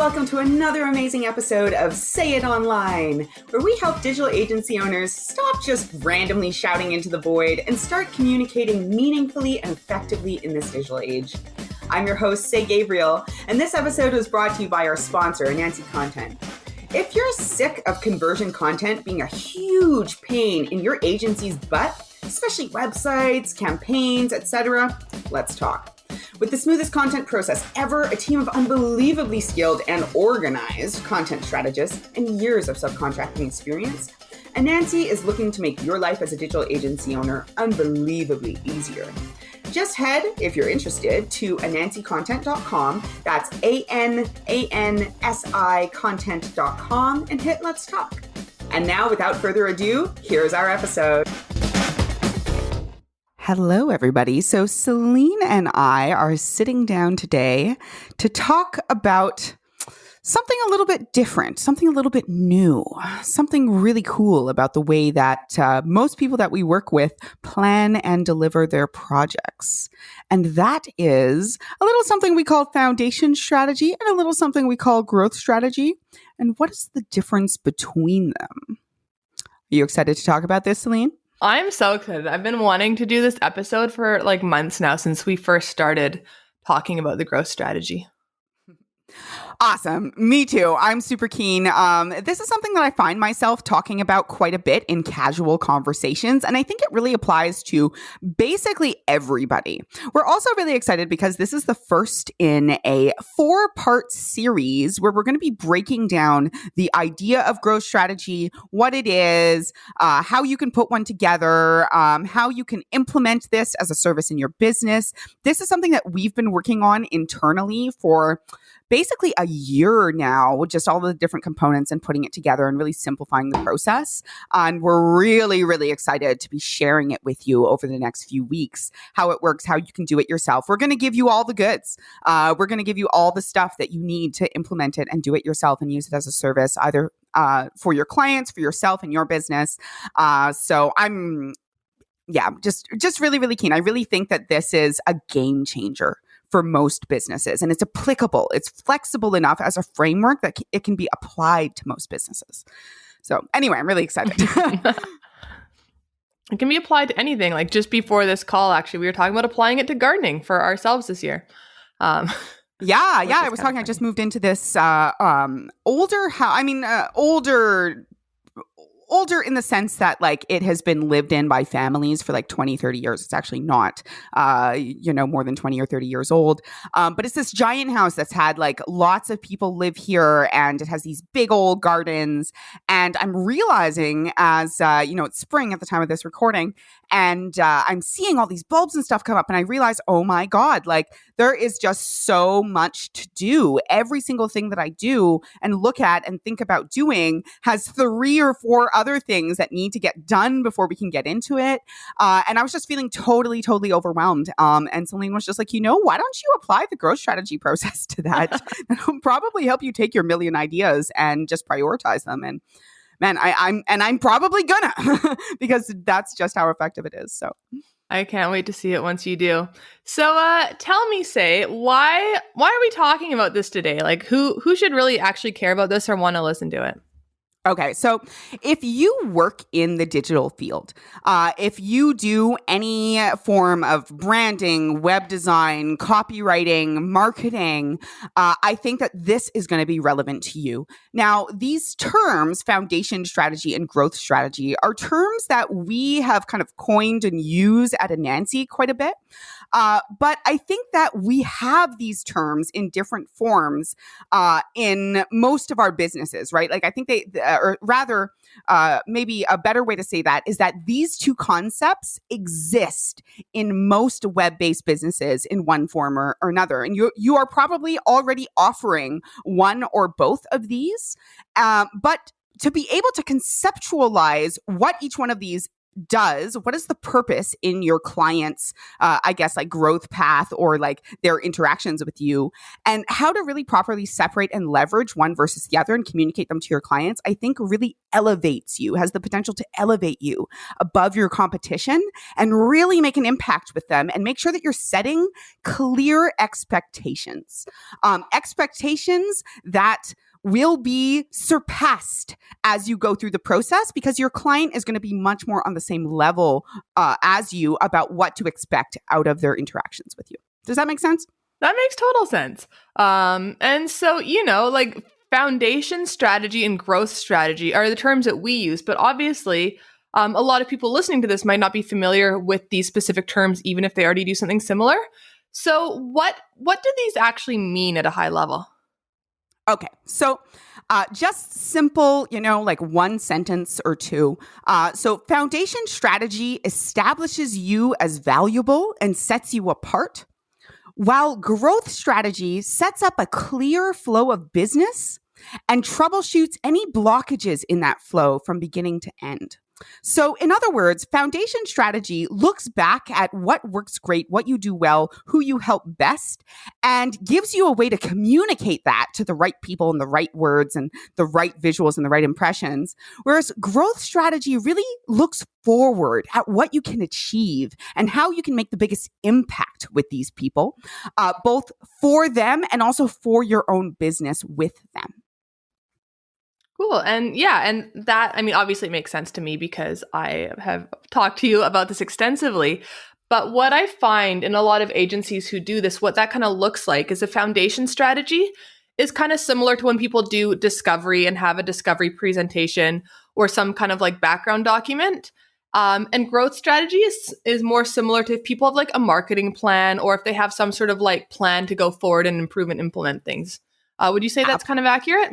welcome to another amazing episode of Say It Online, where we help digital agency owners stop just randomly shouting into the void and start communicating meaningfully and effectively in this digital age. I'm your host, Say Gabriel, and this episode was brought to you by our sponsor, Anansi Content. If you're sick of conversion content being a huge pain in your agency's butt, especially websites, campaigns, etc., let's talk. With the smoothest content process ever, a team of unbelievably skilled and organized content strategists, and years of subcontracting experience, Anansi is looking to make your life as a digital agency owner unbelievably easier. Just head, if you're interested, to anansicontent.com, that's ANANSI content.com, and hit Let's Talk. And now, without further ado, here's our episode. Hello, everybody. So Celene and I are sitting down today to talk about something a little bit different, something a little bit new, something really cool about the way that most people that we work with plan and deliver their projects. And that is a little something we call foundation strategy and a little something we call growth strategy. And what is the difference between them? Are you excited to talk about this, Celene? I'm so excited. I've been wanting to do this episode for like months now since we first started talking about the growth strategy. Awesome. Me too. I'm super keen. This is something that I find myself talking about quite a bit in casual conversations, and I think it really applies to basically everybody. We're also really excited because this is the first in a 4-part series where we're going to be breaking down the idea of growth strategy, what it is, how you can put one together, how you can implement this as a service in your business. This is something that we've been working on internally for basically a year now, with just all the different components and putting it together and really simplifying the process. And we're really, really excited to be sharing it with you over the next few weeks, how it works, how you can do it yourself. We're going to give you all the goods. We're going to give you all the stuff that you need to implement it and do it yourself and use it as a service, either for your clients, for yourself and your business. So I'm just really, really keen. I really think that this is a game changer for most businesses, and it's applicable. It's flexible enough as a framework that it can be applied to most businesses. So anyway, I'm really excited. It can be applied to anything. Like just before this call, actually, we were talking about applying it to gardening for ourselves this year. I was talking. I just moved into this older house. Older in the sense that like it has been lived in by families for like 20, 30 years. It's actually not, more than 20 or 30 years old. But it's this giant house that's had like lots of people live here, and it has these big old gardens. And I'm realizing as, it's spring at the time of this recording, and I'm seeing all these bulbs and stuff come up, and I realize, oh my God, like there is just so much to do. Every single thing that I do and look at and think about doing has 3 or 4 other things that need to get done before we can get into it. And I was just feeling totally, totally overwhelmed. And Celene was just like, why don't you apply the growth strategy process to that? It'll probably help you take your million ideas and just prioritize them. And man, I'm probably gonna because that's just how effective it is. So I can't wait to see it once you do. So tell me, Say, why are we talking about this today? Like who should really actually care about this or want to listen to it? Okay, so if you work in the digital field, if you do any form of branding, web design, copywriting, marketing, I think that this is going to be relevant to you. Now, these terms, foundation strategy and growth strategy, are terms that we have kind of coined and use at Anansi quite a bit. But I think that we have these terms in different forms in most of our businesses, right? Like I think or rather, maybe a better way to say that is that these two concepts exist in most web-based businesses in one form or another. And you are probably already offering one or both of these. But to be able to conceptualize what each one of these what is the purpose in your client's, I guess, like growth path or like their interactions with you, and how to really properly separate and leverage one versus the other and communicate them to your clients, I think really elevates you, has the potential to elevate you above your competition and really make an impact with them and make sure that you're setting clear expectations. Expectations that will be surpassed as you go through the process, because your client is going to be much more on the same level as you about what to expect out of their interactions with you. Does that make sense? That makes total sense. And so, like foundation strategy and growth strategy are the terms that we use, but obviously a lot of people listening to this might not be familiar with these specific terms, even if they already do something similar. So what do these actually mean at a high level? Okay, so just simple, like one sentence or two. So foundation strategy establishes you as valuable and sets you apart, while growth strategy sets up a clear flow of business and troubleshoots any blockages in that flow from beginning to end. So in other words, foundation strategy looks back at what works great, what you do well, who you help best, and gives you a way to communicate that to the right people and the right words and the right visuals and the right impressions. Whereas growth strategy really looks forward at what you can achieve and how you can make the biggest impact with these people, both for them and also for your own business with them. Cool. And yeah, and that, obviously it makes sense to me because I have talked to you about this extensively. But what I find in a lot of agencies who do this, what that kind of looks like is a foundation strategy is kind of similar to when people do discovery and have a discovery presentation or some kind of like background document. And growth strategy is more similar to if people have like a marketing plan or if they have some sort of like plan to go forward and improve and implement things. Would you say that's kind of accurate?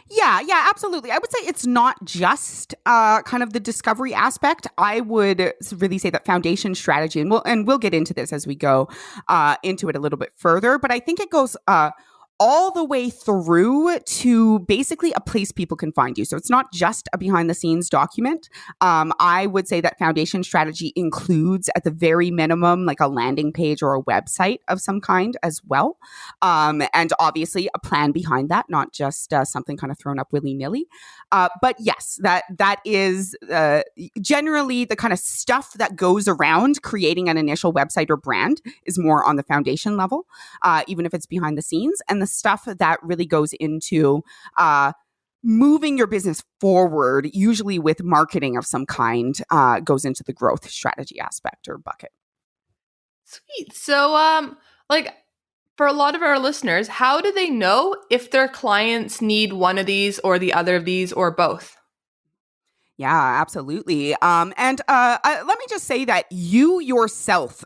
Yeah, absolutely. I would say it's not just kind of the discovery aspect. I would really say that foundation strategy, and we'll get into this as we go into it a little bit further, but I think it goes all the way through to basically a place people can find you. So it's not just a behind the scenes document. I would say that foundation strategy includes at the very minimum, like a landing page or a website of some kind as well. And obviously a plan behind that, not just something kind of thrown up willy-nilly. But yes, that is generally the kind of stuff that goes around creating an initial website or brand is more on the foundation level, even if it's behind the scenes. And the stuff that really goes into moving your business forward, usually with marketing of some kind, goes into the growth strategy aspect or bucket. Sweet. So, for a lot of our listeners, how do they know if their clients need one of these or the other of these or both? Yeah, absolutely. And let me just say that you yourself,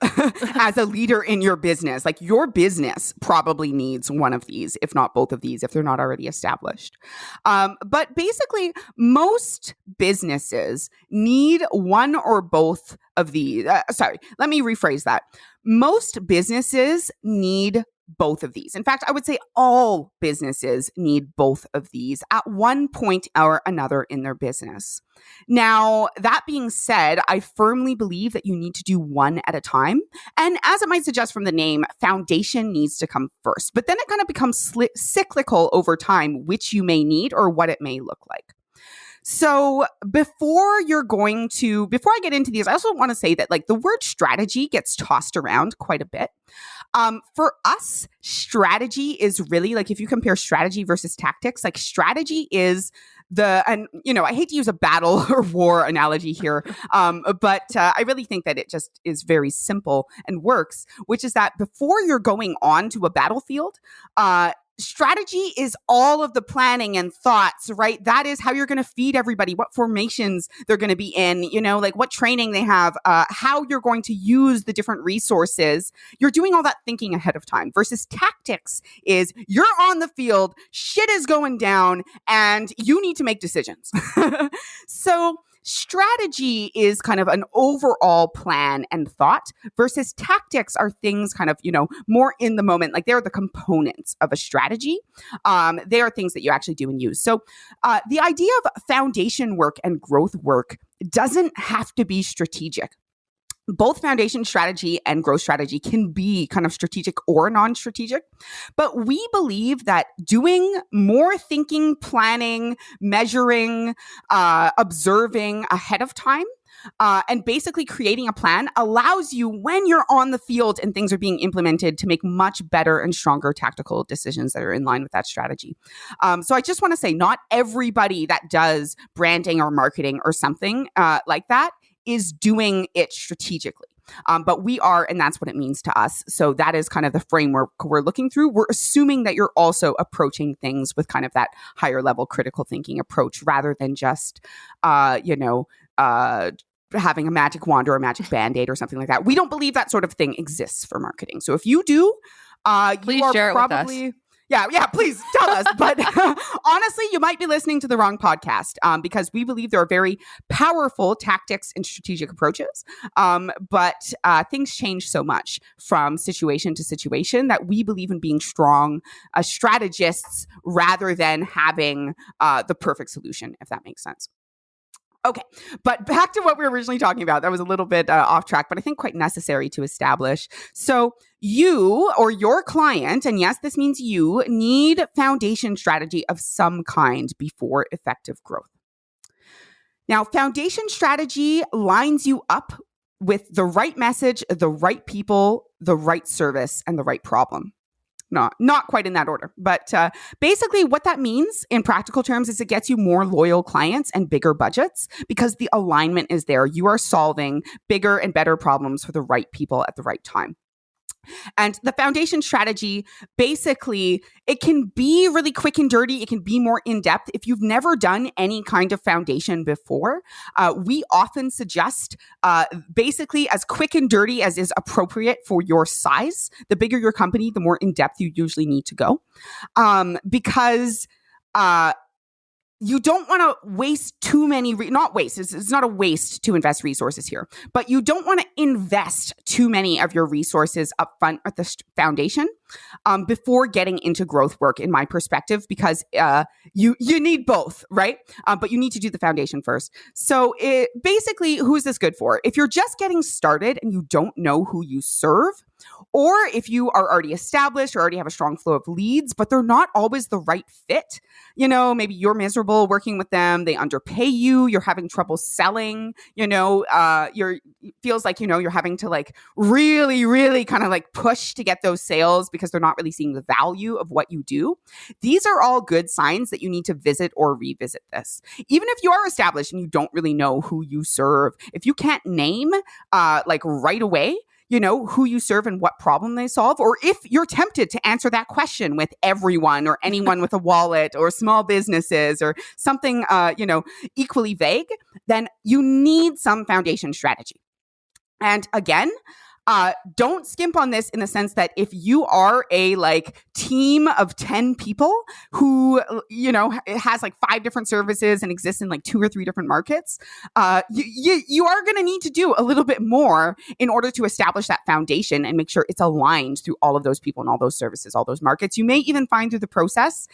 as a leader in your business, like your business probably needs one of these, if not both of these, if they're not already established. But basically, most businesses need one or both of these. Let me rephrase that. Most businesses need both of these. In fact, I would say all businesses need both of these at one point or another in their business. Now, that being said, I firmly believe that you need to do one at a time. And as it might suggest from the name, foundation needs to come first. But then it kind of becomes cyclical over time, which you may need or what it may look like. So before I get into these, I also want to say that like the word strategy gets tossed around quite a bit. For us, strategy is really like, if you compare strategy versus tactics, like strategy is I hate to use a battle or war analogy here, but I really think that it just is very simple and works, which is that before you're going on to a battlefield, strategy is all of the planning and thoughts, right? That is how you're going to feed everybody, what formations they're going to be in, like what training they have, how you're going to use the different resources. You're doing all that thinking ahead of time versus tactics is you're on the field, shit is going down, and you need to make decisions. So strategy is kind of an overall plan and thought versus tactics are things kind of, more in the moment. Like they're the components of a strategy. They are things that you actually do and use. So the idea of foundation work and growth work doesn't have to be strategic. Both foundation strategy and growth strategy can be kind of strategic or non-strategic, but we believe that doing more thinking, planning, measuring, observing ahead of time, and basically creating a plan allows you, when you're on the field and things are being implemented, to make much better and stronger tactical decisions that are in line with that strategy. So I just want to say, not everybody that does branding or marketing or something like that is doing it strategically. But we are, and that's what it means to us. So that is kind of the framework we're looking through. We're assuming that you're also approaching things with kind of that higher level critical thinking approach, rather than just, having a magic wand or a magic Band-Aid or something like that. We don't believe that sort of thing exists for marketing. So if you do, please you are share it probably... with us. Yeah, please tell us. But honestly, you might be listening to the wrong podcast, because we believe there are very powerful tactics and strategic approaches. But things change so much from situation to situation that we believe in being strong strategists rather than having the perfect solution, if that makes sense. Okay, but back to what we were originally talking about. That was a little bit off track, but I think quite necessary to establish. So you or your client, and yes, this means you, need foundation strategy of some kind before effective growth. Now, foundation strategy lines you up with the right message, the right people, the right service, and the right problem. Not quite in that order, but basically what that means in practical terms is it gets you more loyal clients and bigger budgets, because the alignment is there. You are solving bigger and better problems for the right people at the right time. And the foundation strategy, basically, it can be really quick and dirty. It can be more in-depth. If you've never done any kind of foundation before, we often suggest basically as quick and dirty as is appropriate for your size. The bigger your company, the more in-depth you usually need to go. Because you don't want to waste too many, not waste, it's not a waste to invest resources here, but you don't want to invest too many of your resources up front at the foundation before getting into growth work, in my perspective, because you need both, right? But you need to do the foundation first. So basically, who's this good for? If you're just getting started and you don't know who you serve, or if you are already established or already have a strong flow of leads, but they're not always the right fit. Maybe you're miserable working with them. They underpay you. You're having trouble selling. It feels like, you're having to like really, really kind of like push to get those sales because they're not really seeing the value of what you do. These are all good signs that you need to visit or revisit this. Even if you are established and you don't really know who you serve, if you can't name like right away, who you serve and what problem they solve, or if you're tempted to answer that question with everyone or anyone with a wallet or small businesses or something, equally vague, then you need some foundation strategy. And again, don't skimp on this in the sense that if you are a like team of 10 people who, it has like 5 different services and exists in like 2 or 3 different markets, you are going to need to do a little bit more in order to establish that foundation and make sure it's aligned through all of those people and all those services, all those markets. You may even find through the process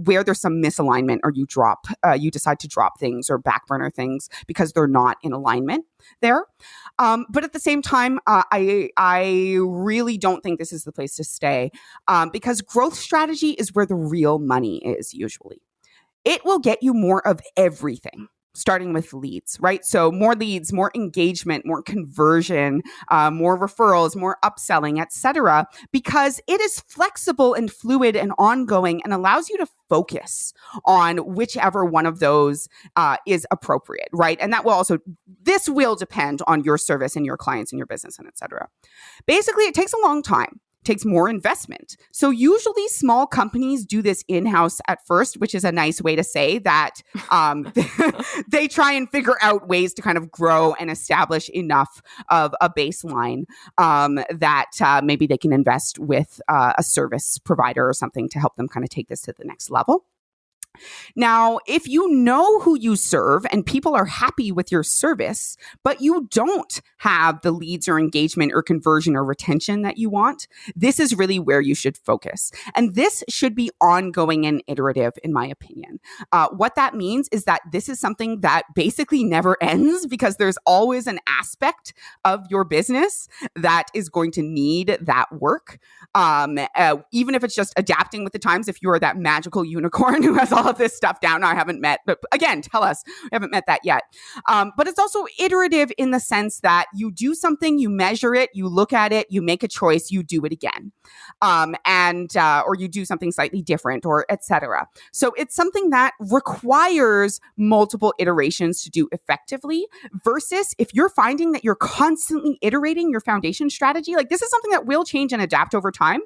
where there's some misalignment, or you decide to drop things or back burner things because they're not in alignment there. But at the same time, I really don't think this is the place to stay, because growth strategy is where the real money is usually. It will get you more of everything, starting with leads, right? So more leads, more engagement, more conversion, more referrals, more upselling, etc., because it is flexible and fluid and ongoing and allows you to focus on whichever one of those is appropriate, right? And this will depend on your service and your clients and your business and etc. Basically, it takes a long time. Takes more investment. So usually small companies do this in-house at first, which is a nice way to say that they try and figure out ways to kind of grow and establish enough of a baseline that maybe they can invest with a service provider or something to help them kind of take this to the next level. Now, if you know who you serve and people are happy with your service, but you don't have the leads or engagement or conversion or retention that you want, this is really where you should focus. And this should be ongoing and iterative, in my opinion. What that means is that this is something that basically never ends because there's always an aspect of your business that is going to need that work. Even if it's just adapting with the times, if you're that magical unicorn who has all of this stuff down I haven't met, but again, tell us, we haven't met that yet. But it's also iterative in the sense that you do something, you measure it, you look at it, you make a choice, you do it again. Or you do something slightly different or etc. So it's something that requires multiple iterations to do effectively versus if you're finding that you're constantly iterating your foundation strategy, like this is something that will change and adapt over time,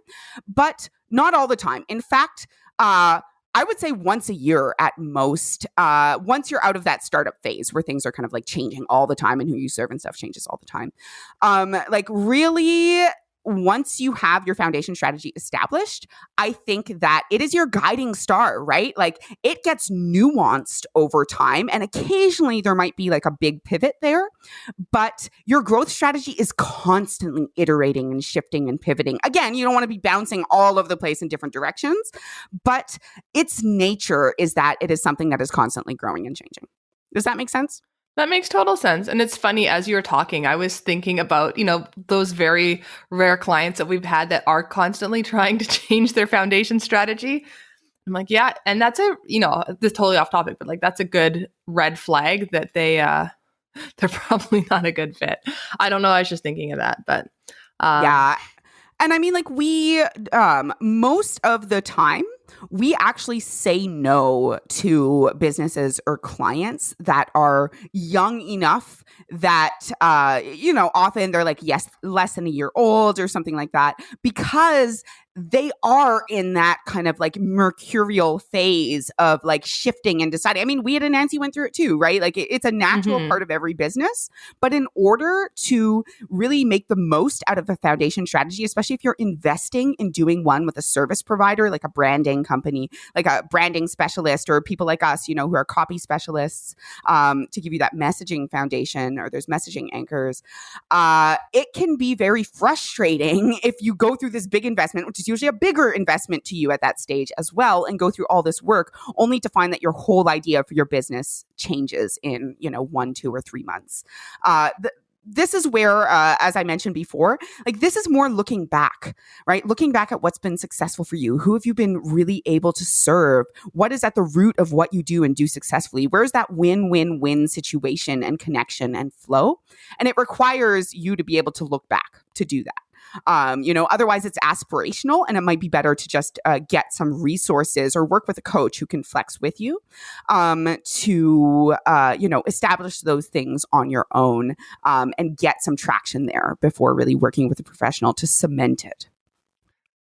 but not all the time. In fact, I would say once a year at most, once you're out of that startup phase where things are kind of like changing all the time and who you serve and stuff changes all the time. Like really, once you have your foundation strategy established, I think that it is your guiding star, right? Like it gets nuanced over time and occasionally there might be like a big pivot there, but your growth strategy is constantly iterating and shifting and pivoting. Again, you don't want to be bouncing all over the place in different directions, but its nature is that it is something that is constantly growing and changing. Does that make sense? That makes total sense. And it's funny, as you were talking, I was thinking about, those very rare clients that we've had that are constantly trying to change their foundation strategy. I'm like, yeah. And that's this is totally off topic, but like, that's a good red flag that they're probably not a good fit. I don't know. I was just thinking of that, but yeah. And I mean, like most of the time, we actually say no to businesses or clients that are young enough that, often they're like, yes, less than a year old or something like that, because they are in that kind of like mercurial phase of like shifting and deciding. I mean, we at Anansi went through it too, right? Like it's a natural part of every business. But in order to really make the most out of a foundation strategy, especially if you're investing in doing one with a service provider, like a branding company, like a branding specialist or people like us, who are copy specialists, to give you that messaging foundation or there's messaging anchors, it can be very frustrating if you go through this big investment, which is usually a bigger investment to you at that stage as well, and go through all this work only to find that your whole idea for your business changes in, 1, 2, or 3 months. This is where, as I mentioned before, like this is more looking back, right? Looking back at what's been successful for you. Who have you been really able to serve? What is at the root of what you do and do successfully? Where's that win-win-win situation and connection and flow? And it requires you to be able to look back to do that. Otherwise it's aspirational and it might be better to just get some resources or work with a coach who can flex with you to establish those things on your own and get some traction there before really working with a professional to cement it.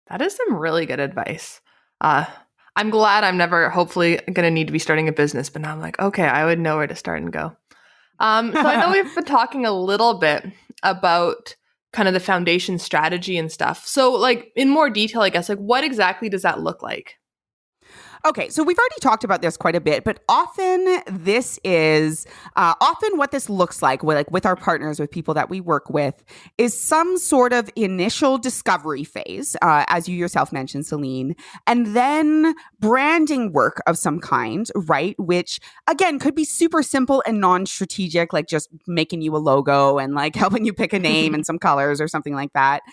That is some really good advice. I'm glad I'm never hopefully going to need to be starting a business, but now I'm like, okay, I would know where to start and go. So I know we've been talking a little bit about kind of the foundation strategy and stuff. So like in more detail, I guess, like what exactly does that look like? Okay, so we've already talked about this quite a bit, but often this is often what this looks like with our partners, with people that we work with, is some sort of initial discovery phase, as you yourself mentioned, Celene, and then branding work of some kind, right? Which again could be super simple and non-strategic, like just making you a logo and like helping you pick a name and some colors or something like that,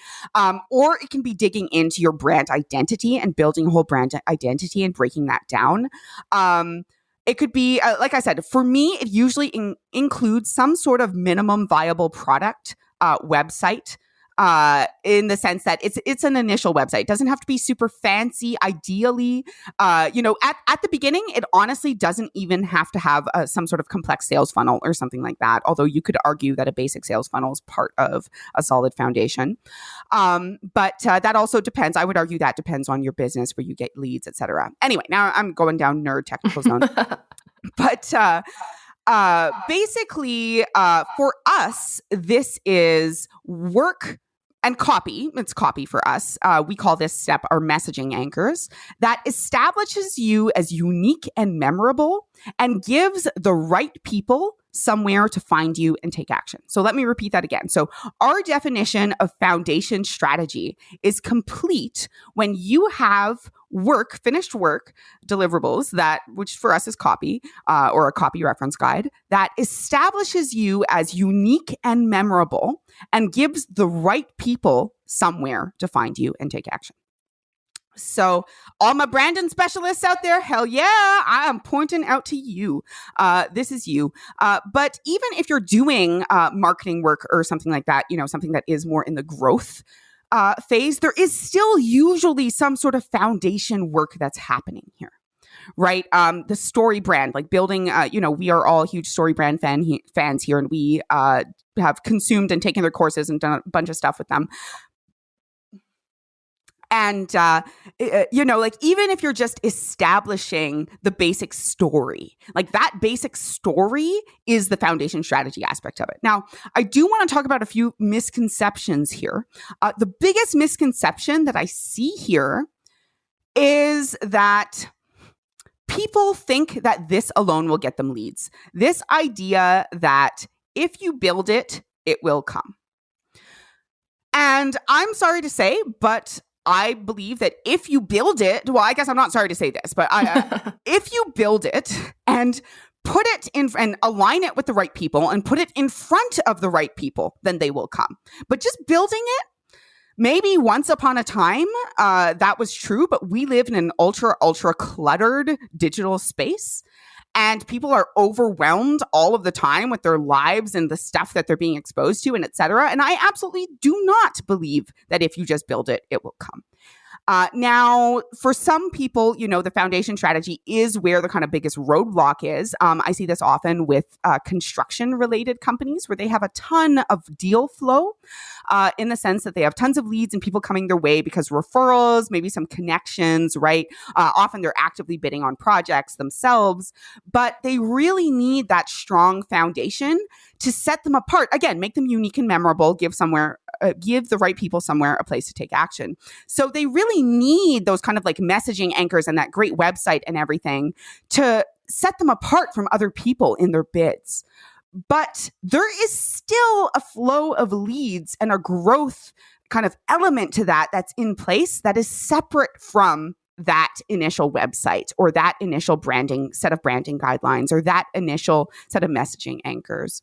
or it can be digging into your brand identity and building a whole brand identity and breaking that down. It could be, like I said, for me, it usually includes some sort of minimum viable product website. In the sense that it's an initial website. It doesn't have to be super fancy. Ideally, at the beginning, it honestly doesn't even have to have some sort of complex sales funnel or something like that. Although you could argue that a basic sales funnel is part of a solid foundation. But that also depends. I would argue that depends on your business, where you get leads, etc. Anyway, now I'm going down nerd technical zone. But basically, for us, this is work and copy, it's copy for us. We call this step our messaging anchors that establishes you as unique and memorable and gives the right people somewhere to find you and take action. So let me repeat that again. So our definition of foundation strategy is complete when you have finished work, deliverables which for us is copy, or a copy reference guide that establishes you as unique and memorable and gives the right people somewhere to find you and take action. So all my branding specialists out there, hell yeah, I am pointing out to you. This is you. But even if you're doing marketing work or something like that, something that is more in the growth phase, there is still usually some sort of foundation work that's happening here. Right. The story brand, like building, we are all huge story brand fans here, and we have consumed and taken their courses and done a bunch of stuff with them. And, even if you're just establishing the basic story, like that basic story is the foundation strategy aspect of it. Now, I do want to talk about a few misconceptions here. The biggest misconception that I see here is that people think that this alone will get them leads. This idea that if you build it, it will come. And I'm sorry to say, but I believe that if you build it, well, I guess I'm not sorry to say this, but if you build it and put it in and align it with the right people and put it in front of the right people, then they will come. But just building it, maybe once upon a time, that was true, but we live in an ultra cluttered digital space. And people are overwhelmed all of the time with their lives and the stuff that they're being exposed to and et cetera. And I absolutely do not believe that if you just build it, it will come. Now, for some people, the foundation strategy is where the kind of biggest roadblock is. I see this often with construction-related companies where they have a ton of deal flow in the sense that they have tons of leads and people coming their way because referrals, maybe some connections, right? Often they're actively bidding on projects themselves, but they really need that strong foundation to set them apart. Again, make them unique and memorable, give the right people somewhere a place to take action. So they really need those kind of like messaging anchors and that great website and everything to set them apart from other people in their bids. But there is still a flow of leads and a growth kind of element to that that's in place that is separate from that initial website or that initial set of branding guidelines or that initial set of messaging anchors.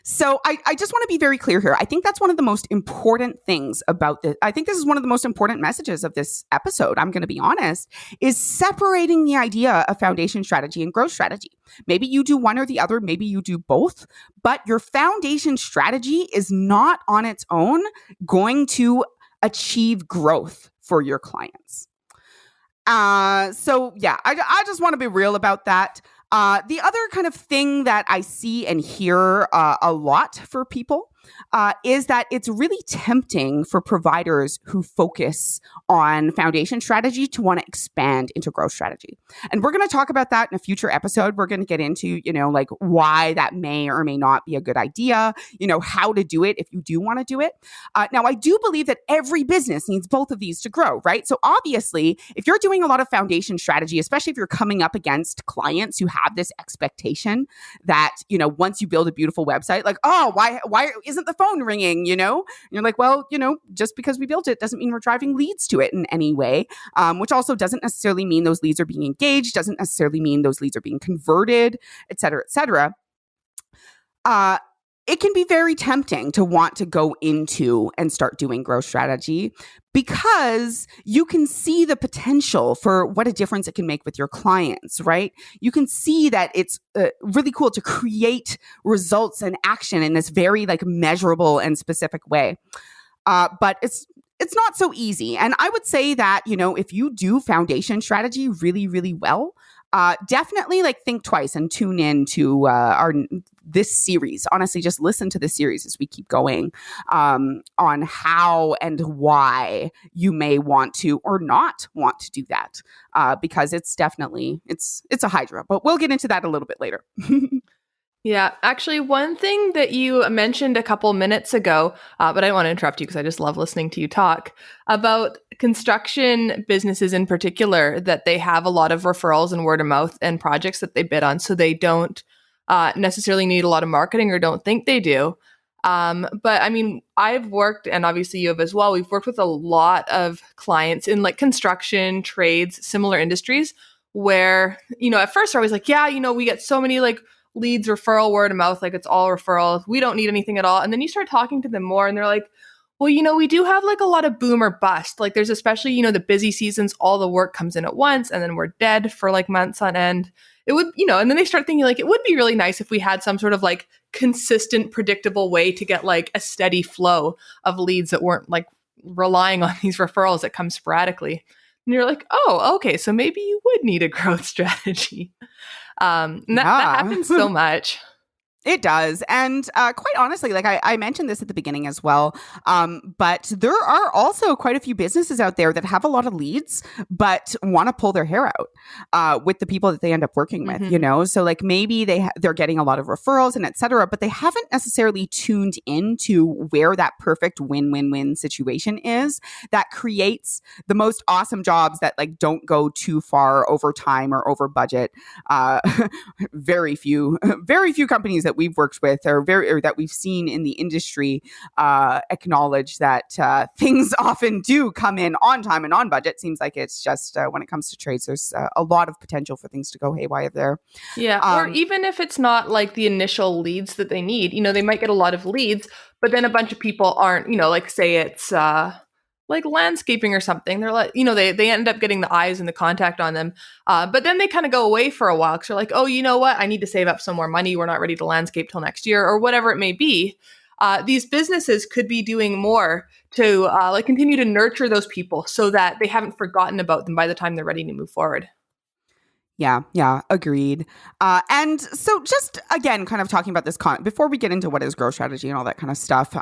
So I just want to be very clear here. I think that's one of the most important things about this. I think this is one of the most important messages of this episode, I'm going to be honest, is separating the idea of foundation strategy and growth strategy. Maybe you do one or the other, maybe you do both, but your foundation strategy is not on its own going to achieve growth for your clients. I just want to be real about that. The other kind of thing that I see and hear a lot for people is that it's really tempting for providers who focus on foundation strategy to want to expand into growth strategy. And we're going to talk about that in a future episode. We're going to get into, like why that may or may not be a good idea, how to do it if you do want to do it. Now, I do believe that every business needs both of these to grow, right? So obviously, if you're doing a lot of foundation strategy, especially if you're coming up against clients who have this expectation that, once you build a beautiful website, like, oh, why isn't the phone ringing, And you're like, well, just because we built it doesn't mean we're driving leads to it in any way, which also doesn't necessarily mean those leads are being engaged, doesn't necessarily mean those leads are being converted, et cetera, et cetera. It can be very tempting to want to go into and start doing growth strategy because you can see the potential for what a difference it can make with your clients, right? You can see that it's really cool to create results and action in this very measurable and specific way. But it's not so easy. And I would say that, if you do foundation strategy really, really well, definitely think twice and tune in to this series. Honestly, just listen to this series as we keep going on how and why you may want to or not want to do that, because it's definitely it's a hydra. But we'll get into that a little bit later. Yeah, actually, one thing that you mentioned a couple minutes ago, but I don't want to interrupt you because I just love listening to you talk about construction businesses in particular, that they have a lot of referrals and word of mouth and projects that they bid on. So they don't necessarily need a lot of marketing or don't think they do. But I mean, I've worked, and obviously you have as well, we've worked with a lot of clients in like construction, trades, similar industries where, at first they're always like, yeah, we get so many like leads, referral, word of mouth, like it's all referral. We don't need anything at all. And then you start talking to them more and they're like, well, we do have like a lot of boom or bust. Like there's especially, the busy seasons, all the work comes in at once and then we're dead for like months on end. It would, and then they start thinking like, it would be really nice if we had some sort of like consistent, predictable way to get like a steady flow of leads that weren't like relying on these referrals that come sporadically. And you're like, oh, okay, so maybe you would need a growth strategy. And that happens so much. It does. And quite honestly, like I mentioned this at the beginning as well, but there are also quite a few businesses out there that have a lot of leads, but want to pull their hair out with the people that they end up working with, So like maybe they're getting a lot of referrals and et cetera, but they haven't necessarily tuned into where that perfect win-win-win situation is that creates the most awesome jobs that like don't go too far over time or over budget. Very few companies that we've worked with or that we've seen in the industry acknowledge that things often do come in on time and on budget. Seems like it's just when it comes to trades, there's a lot of potential for things to go haywire there. Yeah, or even if it's not like the initial leads that they need, they might get a lot of leads, but then a bunch of people aren't, like say it's like landscaping or something. They're like, they end up getting the eyes and the contact on them. But then they kind of go away for a while because they're like, oh, you know what? I need to save up some more money. We're not ready to landscape till next year or whatever it may be. These businesses could be doing more to like continue to nurture those people so that they haven't forgotten about them by the time they're ready to move forward. Yeah, agreed. And so just again, kind of talking about this before we get into what is growth strategy and all that kind of stuff,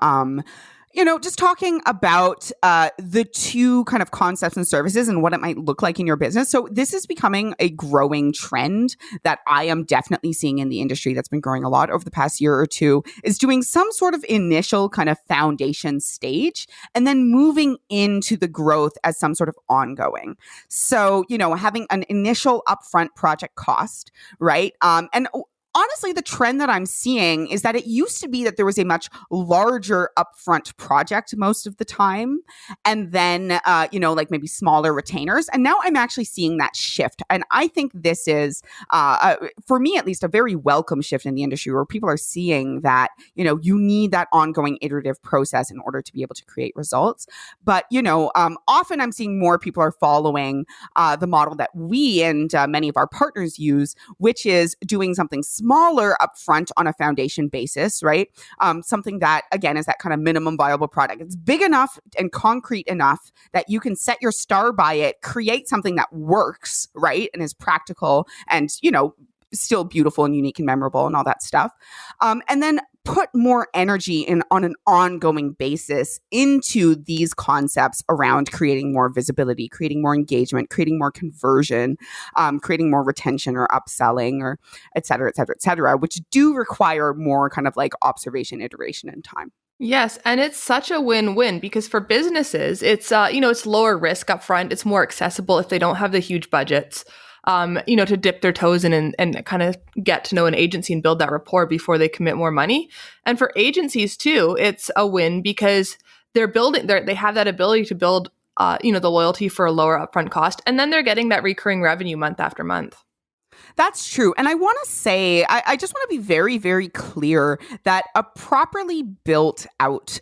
just talking about the two kind of concepts and services and what it might look like in your business. So this is becoming a growing trend that I am definitely seeing in the industry that's been growing a lot over the past year or two, is doing some sort of initial kind of foundation stage and then moving into the growth as some sort of ongoing. So, having an initial upfront project cost, right? And honestly, the trend that I'm seeing is that it used to be that there was a much larger upfront project most of the time, and then, like maybe smaller retainers. And now I'm actually seeing that shift. And I think this is, for me at least, a very welcome shift in the industry where people are seeing that, you need that ongoing iterative process in order to be able to create results. But, often I'm seeing more people are following the model that we and many of our partners use, which is doing something smaller upfront on a foundation basis, right? Something that, again, is that kind of minimum viable product. It's big enough and concrete enough that you can set your star by it, create something that works, right? And is practical and, still beautiful and unique and memorable and all that stuff. And then put more energy on an ongoing basis into these concepts around creating more visibility, creating more engagement, creating more conversion, creating more retention or upselling or et cetera, which do require more kind of like observation, iteration, and time. Yes, and it's such a win-win because for businesses, it's it's lower risk up front. It's more accessible if they don't have the huge budgets. To dip their toes in and kind of get to know an agency and build that rapport before they commit more money. And for agencies too, it's a win because they have that ability to build, the loyalty for a lower upfront cost. And then they're getting that recurring revenue month after month. That's true. And I want to say, I just want to be very, very clear that a properly built out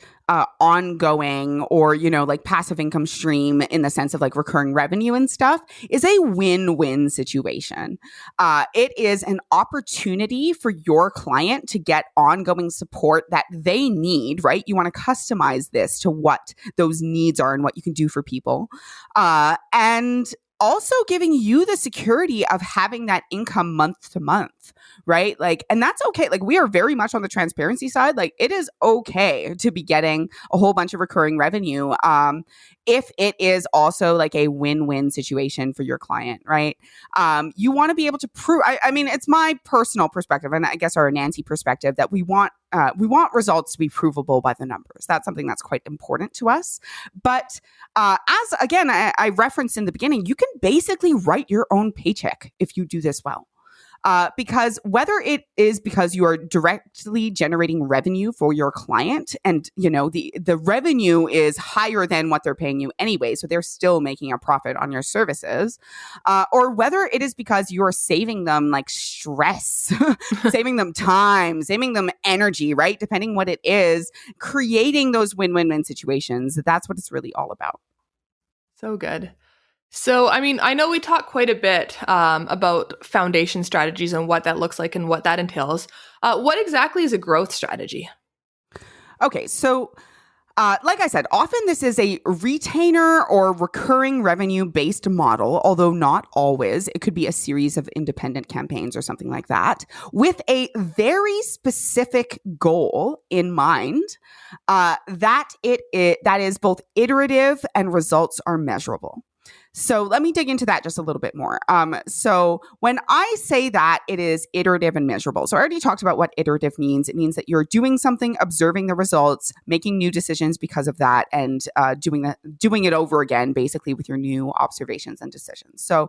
ongoing or, like passive income stream in the sense of like recurring revenue and stuff is a win-win situation. It is an opportunity for your client to get ongoing support that they need, right? You want to customize this to what those needs are and what you can do for people. And also giving you the security of having that income month to month, right? Like, and that's okay. Like, we are very much on the transparency side. Like, it is okay to be getting a whole bunch of recurring revenue, if it is also like a win-win situation for your client, right? You want to be able to prove, I mean, it's my personal perspective, and I guess our Anansi perspective, that we want results to be provable by the numbers. That's something that's quite important to us. But as again, I referenced in the beginning, you can basically write your own paycheck if you do this well. Because whether it is because you are directly generating revenue for your client, and the revenue is higher than what they're paying you anyway, so they're still making a profit on your services, or whether it is because you are saving them like stress, saving them time, saving them energy, right? Depending what it is, creating those win-win-win situations. That's what it's really all about. So good. So, I mean, I know we talked quite a bit about foundation strategies and what that looks like and what that entails. What exactly is a growth strategy? Okay, so like I said, often this is a retainer or recurring revenue-based model, although not always. It could be a series of independent campaigns or something like that, with a very specific goal in mind, that is both iterative and results are measurable. So let me dig into that just a little bit more. So when I say that it is iterative and measurable, so I already talked about what iterative means. It means that you're doing something, observing the results, making new decisions because of that, and doing it over again, basically with your new observations and decisions. So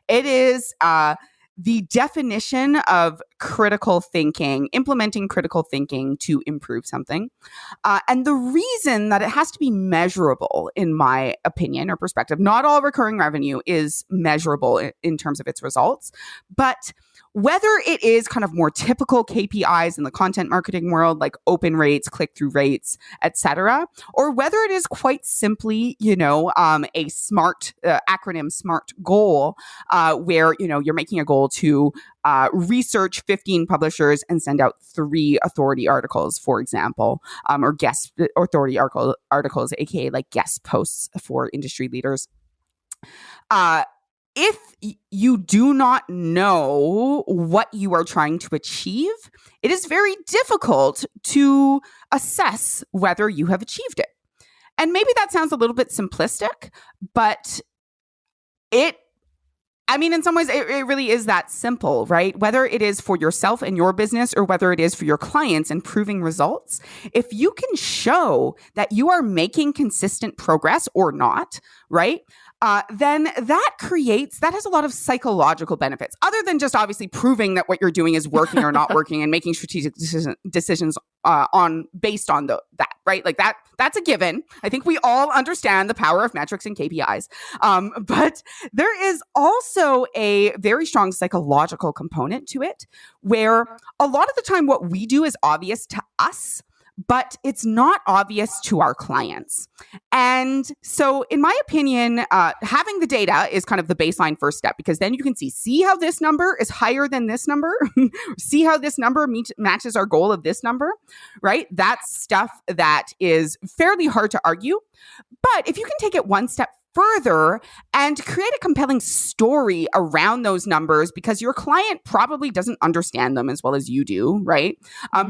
it is the definition of critical thinking, implementing critical thinking to improve something. And the reason that it has to be measurable, in my opinion or perspective, not all recurring revenue is measurable in terms of its results, but whether it is kind of more typical KPIs in the content marketing world, like open rates, click-through rates, etc., or whether it is quite simply, a SMART acronym, SMART goal, where you're making a goal to research 15 publishers and send out 3 authority articles, for example, or guest authority articles, aka like guest posts for industry leaders. If you do not know what you are trying to achieve, it is very difficult to assess whether you have achieved it. And maybe that sounds a little bit simplistic, but in some ways, it really is that simple, right? Whether it is for yourself and your business or whether it is for your clients and proving results, if you can show that you are making consistent progress or not, right? Then that has a lot of psychological benefits, other than just obviously proving that what you're doing is working or not working and making strategic decisions based on that, right? Like that's a given. I think we all understand the power of metrics and KPIs. But there is also a very strong psychological component to it, where a lot of the time what we do is obvious to us, but it's not obvious to our clients. And so in my opinion, having the data is kind of the baseline first step, because then you can see how this number is higher than this number, see how this number matches our goal of this number, right? That's stuff that is fairly hard to argue. But if you can take it one step further and create a compelling story around those numbers, because your client probably doesn't understand them as well as you do, right?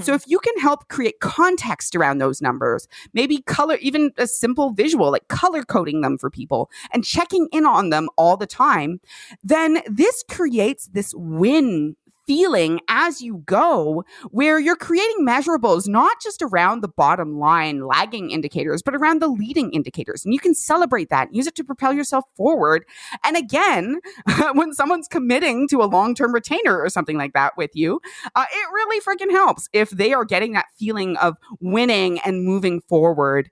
So if you can help create context around those numbers, maybe color, even a simple visual, like color coding them for people and checking in on them all the time, then this creates this win feeling as you go, where you're creating measurables, not just around the bottom line lagging indicators, but around the leading indicators. And you can celebrate that, use it to propel yourself forward. And again, when someone's committing to a long-term retainer or something like that with you, it really freaking helps if they are getting that feeling of winning and moving forward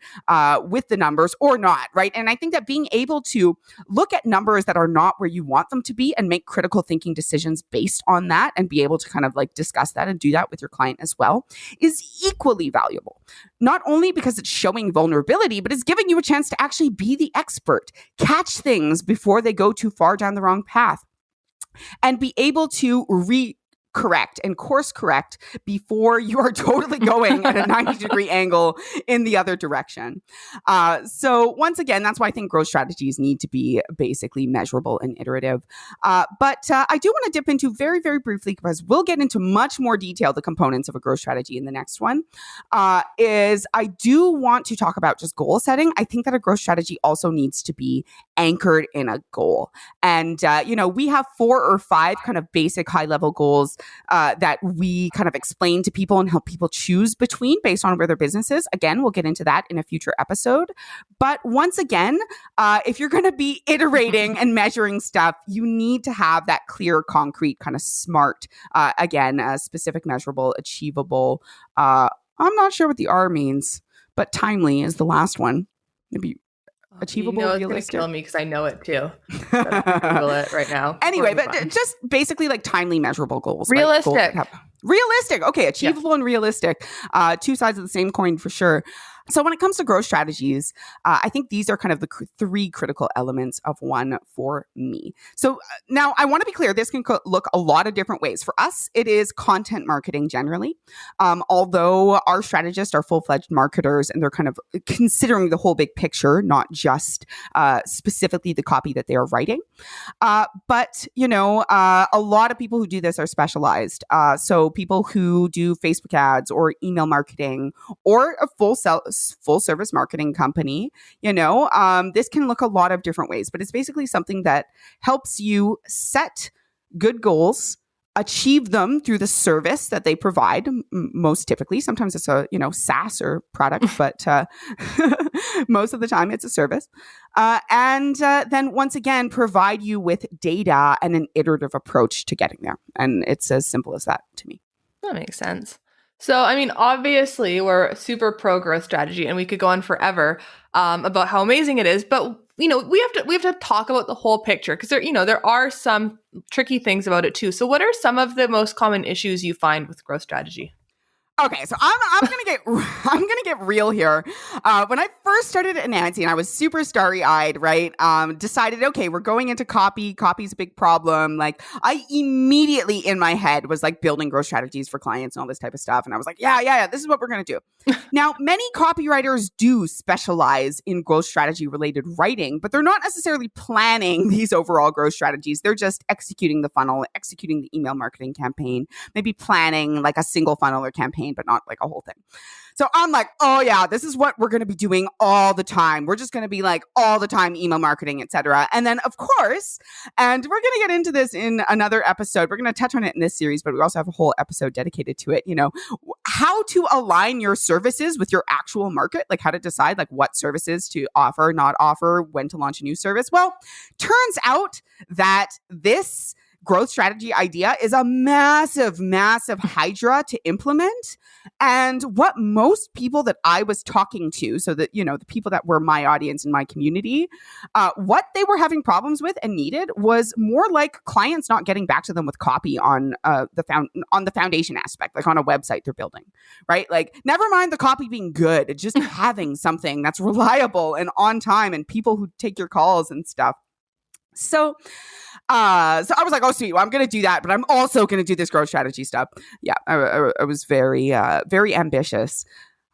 with the numbers or not, right? And I think that being able to look at numbers that are not where you want them to be and make critical thinking decisions based on that, and be able to kind of like discuss that and do that with your client as well, is equally valuable. Not only because it's showing vulnerability, but it's giving you a chance to actually be the expert, catch things before they go too far down the wrong path, and be able to correct and course correct before you are totally going at a 90-degree angle in the other direction. So once again, that's why I think growth strategies need to be basically measurable and iterative. But I do want to dip into very, very briefly, because we'll get into much more detail the components of a growth strategy in the next one, is I do want to talk about just goal setting. I think that a growth strategy also needs to be anchored in a goal. And, we have 4 or 5 kind of basic high-level goals that we kind of explain to people and help people choose between based on where their business is. Again, we'll get into that in a future episode. But once again, if you're going to be iterating and measuring stuff, you need to have that clear, concrete, kind of smart, specific, measurable, achievable. I'm not sure what the R means, but timely is the last one. Maybe achievable, it's realistic. Gonna kill me because I know it too. Google it right now. Anyway, but just basically like timely, measurable goals. Realistic. Realistic. Okay, achievable and realistic. 2 sides of the same coin for sure. So when it comes to growth strategies, I think these are kind of the 3 critical elements of one for me. So now I want to be clear, this can look a lot of different ways. For us, it is content marketing generally. Although our strategists are full-fledged marketers and they're kind of considering the whole big picture, not just specifically the copy that they are writing. But a lot of people who do this are specialized. So people who do Facebook ads or email marketing or a full service marketing company, this can look a lot of different ways, but it's basically something that helps you set good goals, achieve them through the service that they provide. Most typically, sometimes it's a, SaaS or product, but most of the time it's a service. And then once again, provide you with data and an iterative approach to getting there. And it's as simple as that to me. That makes sense. So, obviously we're super pro growth strategy and we could go on forever about how amazing it is, but we have to talk about the whole picture because there are some tricky things about it too. So what are some of the most common issues you find with growth strategy? Okay, so I'm gonna get real here. When I first started at Anansi and I was super starry-eyed, right? Decided, okay, we're going into copy. Copy's a big problem. Like I immediately in my head was like building growth strategies for clients and all this type of stuff. And I was like, yeah, this is what we're gonna do. Now, many copywriters do specialize in growth strategy related writing, but they're not necessarily planning these overall growth strategies. They're just executing the funnel, executing the email marketing campaign, maybe planning like a single funnel or campaign, but not like a whole thing. So I'm like, oh yeah, this is what we're going to be doing all the time. We're just going to be like all the time email marketing, etc. And then of course, and we're going to get into this in another episode. We're going to touch on it in this series, but we also have a whole episode dedicated to it. How to align your services with your actual market, like how to decide like what services to offer, not offer, when to launch a new service. Well, turns out that this growth strategy idea is a massive, massive hydra to implement. And what most people that I was talking to, so that, the people that were my audience in my community, what they were having problems with and needed was more like clients not getting back to them with copy on the foundation aspect, like on a website they're building, right? Like never mind the copy being good, just having something that's reliable and on time and people who take your calls and stuff. So I was like, oh, sweet. Well, I'm going to do that, but I'm also going to do this growth strategy stuff. Yeah, I was very, very ambitious.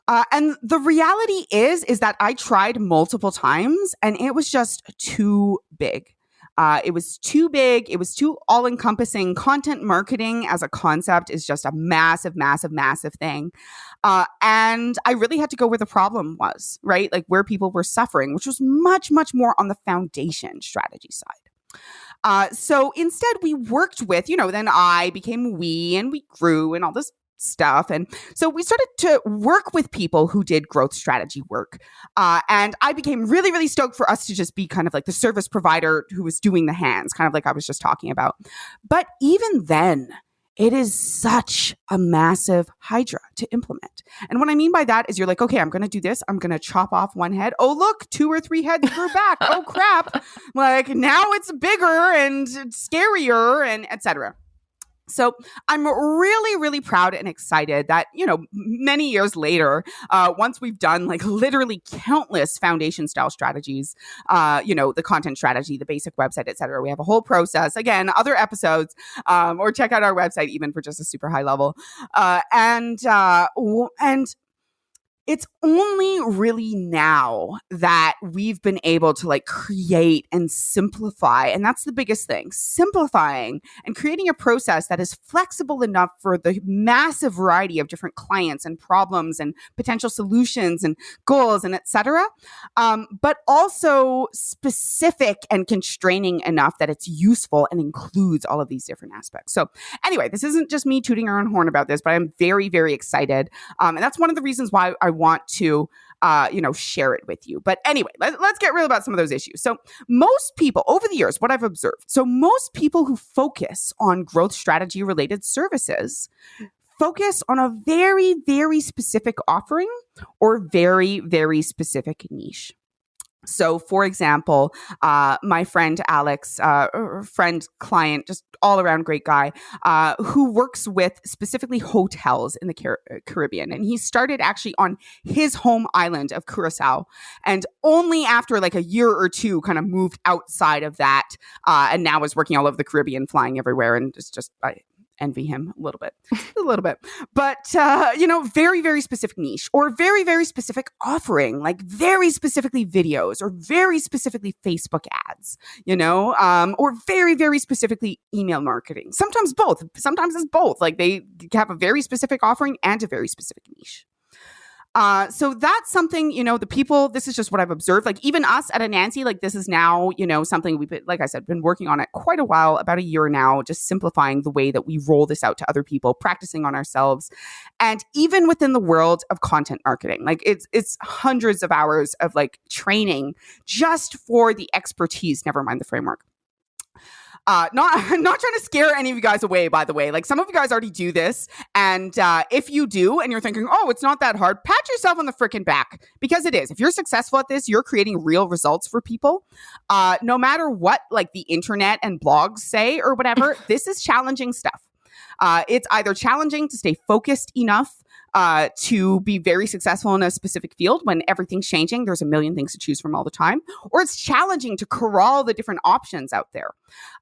And the reality is that I tried multiple times and it was just too big. It was too big. It was too all-encompassing. Content marketing as a concept is just a massive, massive, massive thing. And I really had to go where the problem was, right? Like where people were suffering, which was much, much more on the foundation strategy side. So instead we worked with, then I became we and we grew and all this stuff. And so we started to work with people who did growth strategy work. And I became really, really stoked for us to just be kind of like the service provider who was doing the hands, kind of like I was just talking about. But even then, it is such a massive hydra to implement. And what I mean by that is you're like, okay, I'm going to do this. I'm going to chop off one head. Oh, look, 2 or 3 heads grew back. Oh, crap. Like now it's bigger and scarier and etc. So I'm really, really proud and excited that, many years later, once we've done like literally countless foundation style strategies, the content strategy, the basic website, et cetera, we have a whole process. Again, other episodes, or check out our website even for just a super high level. And it's only really now that we've been able to like create and simplify. And that's the biggest thing, simplifying and creating a process that is flexible enough for the massive variety of different clients and problems and potential solutions and goals and et cetera. But also specific and constraining enough that it's useful and includes all of these different aspects. So anyway, this isn't just me tooting our own horn about this, but I'm very, very excited. And that's one of the reasons why I want to, share it with you. But anyway, let's get real about some of those issues. So most people over the years, what I've observed, so most people who focus on growth strategy related services focus on a very, very specific offering or very, very specific niche. So, for example, my friend Alex, client, just all around great guy, who works with specifically hotels in the Caribbean. And he started actually on his home island of Curacao. And only after like a year or two kind of moved outside of that, and now is working all over the Caribbean, flying everywhere. And it's just, I envy him a little bit, but, very, very specific niche or very, very specific offering, like very specifically videos or very specifically Facebook ads, or very, very specifically email marketing. Sometimes both, sometimes it's both. Like they have a very specific offering and a very specific niche. So that's something, the people, this is just what I've observed. Like even us at Anansi, like this is now, something we've been, like I said, been working on it quite a while, about a year now, just simplifying the way that we roll this out to other people, practicing on ourselves. And even within the world of content marketing, like it's hundreds of hours of like training just for the expertise, never mind the framework. I'm not trying to scare any of you guys away, by the way. Like some of you guys already do this. And if you do, and you're thinking, oh, it's not that hard, pat yourself on the freaking back, because it is. If you're successful at this, you're creating real results for people. No matter what, like the internet and blogs say or whatever, this is challenging stuff. It's either challenging to stay focused enough to be very successful in a specific field when everything's changing. There's a million things to choose from all the time. Or it's challenging to corral the different options out there.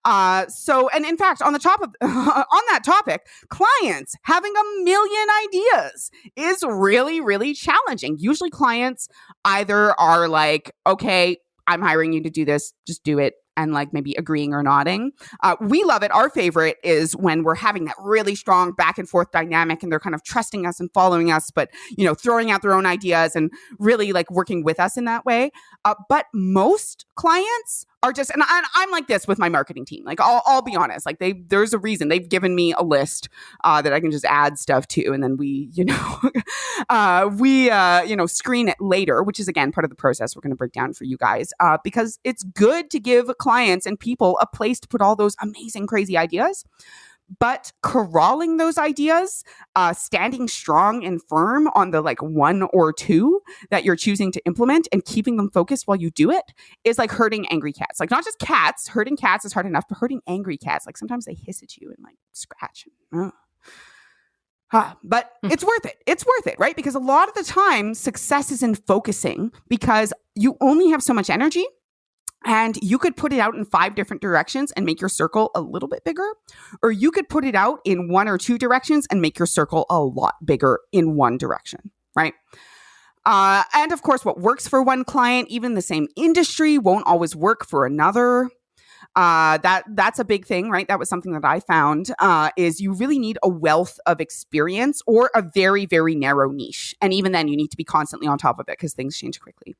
And in fact, on that topic, clients having a million ideas is really, really challenging. Usually clients either are like, okay, I'm hiring you to do this, just do it. And like maybe agreeing or nodding. We love it. Our favorite is when we're having that really strong back and forth dynamic and they're kind of trusting us and following us, but, throwing out their own ideas and really like working with us in that way. But most clients are just, and I'm like this with my marketing team. Like I'll be honest, like there's a reason they've given me a list that I can just add stuff to. And then we, screen it later, which is again, part of the process we're going to break down for you guys, because it's good to give clients and people a place to put all those amazing, crazy ideas. But corralling those ideas, standing strong and firm on the like one or two that you're choosing to implement and keeping them focused while you do it is like herding angry cats. Like not just cats, herding cats is hard enough, but herding angry cats, like sometimes they hiss at you and like scratch. But it's worth it. It's worth it, right? Because a lot of the time success is in focusing because you only have so much energy. And you could put it out in 5 different directions and make your circle a little bit bigger. Or you could put it out in 1 or 2 directions and make your circle a lot bigger in one direction, right? And of course, what works for one client, even the same industry, won't always work for another. That's a big thing, right? That was something that I found, is you really need a wealth of experience or a very, very narrow niche. And even then you need to be constantly on top of it because things change quickly.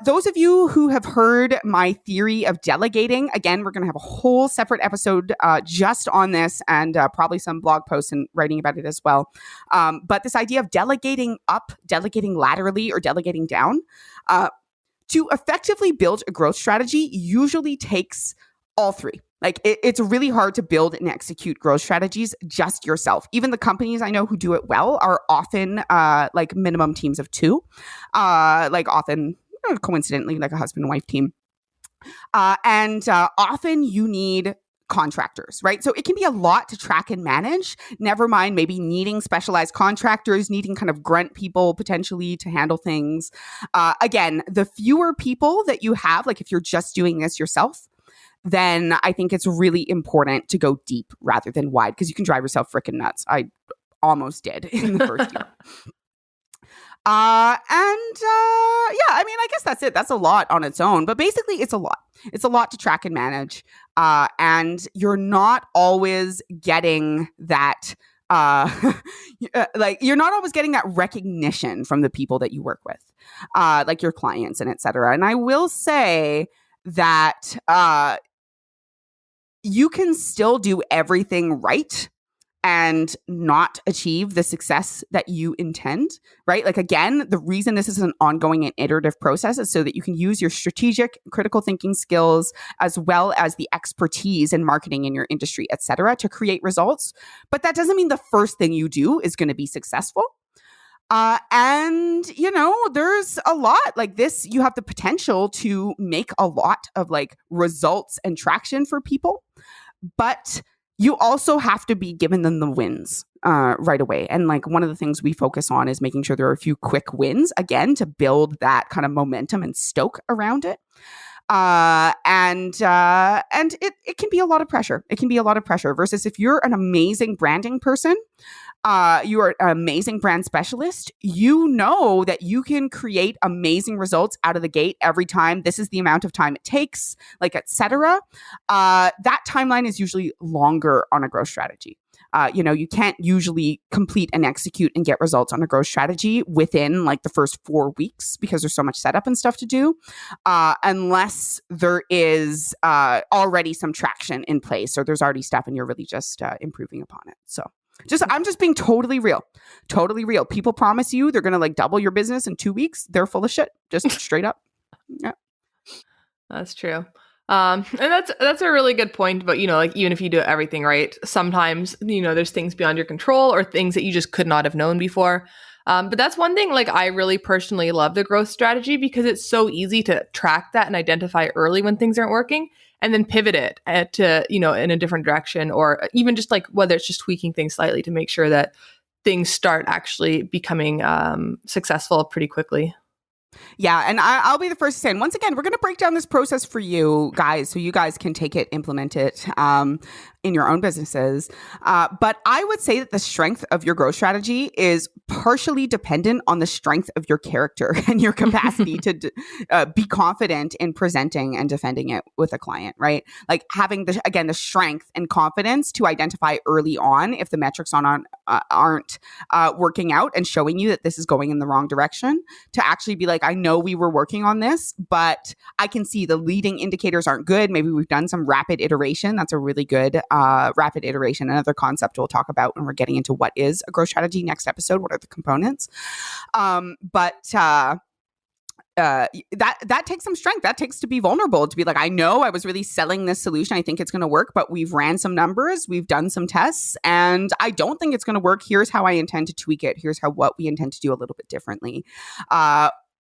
Those of you who have heard my theory of delegating, again, we're going to have a whole separate episode just on this and probably some blog posts and writing about it as well. But this idea of delegating up, delegating laterally, or delegating down, to effectively build a growth strategy usually takes all 3. Like it's really hard to build and execute growth strategies just yourself. Even the companies I know who do it well are often like minimum teams of 2, like often coincidentally like a husband and wife team. And often you need contractors, right? So it can be a lot to track and manage, never mind maybe needing specialized contractors, needing kind of grunt people potentially to handle things. Again, the fewer people that you have, like if you're just doing this yourself, then I think it's really important to go deep rather than wide, because you can drive yourself freaking nuts. I almost did in the first year. Yeah, I mean, I guess that's it. That's a lot on its own, but basically it's a lot. It's a lot to track and manage. And you're not always getting that, like you're not always getting that recognition from the people that you work with, like your clients and et cetera. And I will say that, you can still do everything right and not achieve the success that you intend, right? Like, again, the reason this is an ongoing and iterative process is so that you can use your strategic critical thinking skills as well as the expertise in marketing in your industry, et cetera, to create results. But that doesn't mean the first thing you do is going to be successful. And, you know, there's a lot like this. You have the potential to make a lot of like results and traction for people, but you also have to be giving them the wins right away. And like one of the things we focus on is making sure there are a few quick wins, again, to build that kind of momentum and stoke around it. And it can be a lot of pressure. It can be a lot of pressure versus if you're an amazing branding person, you are an amazing brand specialist, you know that you can create amazing results out of the gate every time. This is the amount of time it takes, like, et cetera. That timeline is usually longer on a growth strategy. You know, you can't usually complete and execute and get results on a growth strategy within like the first 4 weeks because there's so much setup and stuff to do, unless there is already some traction in place or there's already stuff and you're really just improving upon it. So I'm just being totally real. People promise you they're going to like double your business in 2 weeks. They're full of shit, just straight up. Yeah. That's true. And that's a really good point. But, you know, like even if you do everything right, sometimes, you know, there's things beyond your control or things that you just could not have known before. But that's one thing, like I really personally love the growth strategy because it's so easy to track that and identify early when things aren't working and then pivot it to, you know, in a different direction, or even just like whether it's just tweaking things slightly to make sure that things start actually becoming successful pretty quickly. Yeah, and I'll be the first to say, and once again, we're going to break down this process for you guys so you guys can take it, implement it in your own businesses. But I would say that the strength of your growth strategy is partially dependent on the strength of your character and your capacity to be confident in presenting and defending it with a client, right? Like having, the strength and confidence to identify early on if the metrics aren't working out and showing you that this is going in the wrong direction, to actually be like, I know we were working on this, but I can see the leading indicators aren't good. Maybe we've done some rapid iteration. That's a really good rapid iteration. Another concept we'll talk about when we're getting into what is a growth strategy next episode. What are the components? That takes some strength. That takes to be vulnerable, to be like, I know I was really selling this solution. I think it's going to work, but we've ran some numbers, we've done some tests, and I don't think it's going to work. Here's how I intend to tweak it. Here's what we intend to do a little bit differently.